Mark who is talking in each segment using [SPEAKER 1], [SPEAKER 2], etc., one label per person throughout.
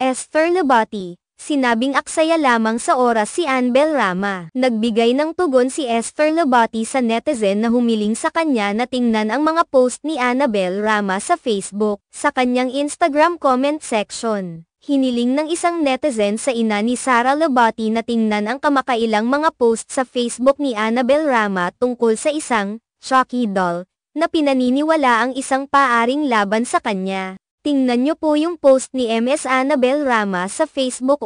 [SPEAKER 1] Esther Labati, sinabing aksaya lamang sa oras si Annabel Rama. Nagbigay ng tugon si Esther Labati sa netizen na humiling sa kanya na tingnan ang mga post ni Annabel Rama sa Facebook. Sa kanyang Instagram comment section, hiniling ng isang netizen sa ina ni Sara Labati na tingnan ang kamakailang mga post sa Facebook ni Annabel Rama tungkol sa isang Chucky doll na pinaniniwala ang isang paaring laban sa kanya. Tingnan nyo po yung post ni Ms. Annabel Rama sa Facebook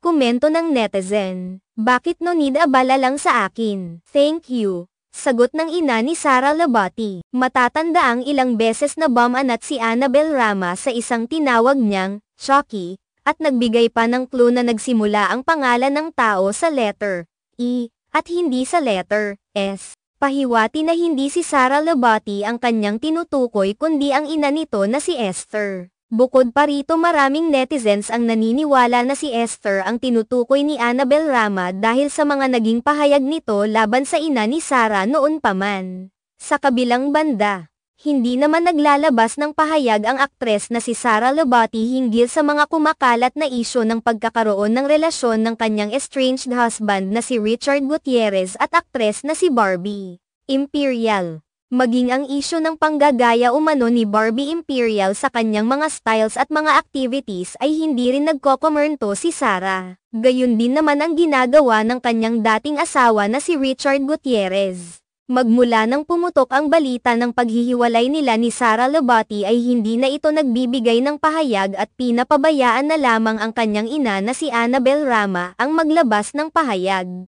[SPEAKER 1] komento ng netizen. Bakit no need abala lang sa akin? Thank you. Sagot ng ina ni Sara Labati. Matatandaang ilang beses na bumanat si Annabel Rama sa isang tinawag niyang Chucky, at nagbigay pa ng clue na nagsimula ang pangalan ng tao sa letter E, at hindi sa letter S. Pahiwati na hindi si Sara Labati ang kanyang tinutukoy kundi ang ina nito na si Esther. Bukod pa rito maraming netizens ang naniniwala na si Esther ang tinutukoy ni Annabel Rama dahil sa mga naging pahayag nito laban sa ina ni Sara noon pa man. Sa kabilang banda, hindi naman naglalabas ng pahayag ang aktres na si Sara Labati hinggil sa mga kumakalat na isyu ng pagkakaroon ng relasyon ng kanyang estranged husband na si Richard Gutierrez at aktres na si Barbie Imperial. Maging ang isyu ng panggagaya umano ni Barbie Imperial sa kanyang mga styles at mga activities ay hindi rin nagkokomento si Sara. Gayun din naman ang ginagawa ng kanyang dating asawa na si Richard Gutierrez. Magmula nang pumutok ang balita ng paghihiwalay nila ni Sara Labati ay hindi na ito nagbibigay ng pahayag at pinapabayaan na lamang ang kanyang ina na si Annabel Rama ang maglabas ng pahayag.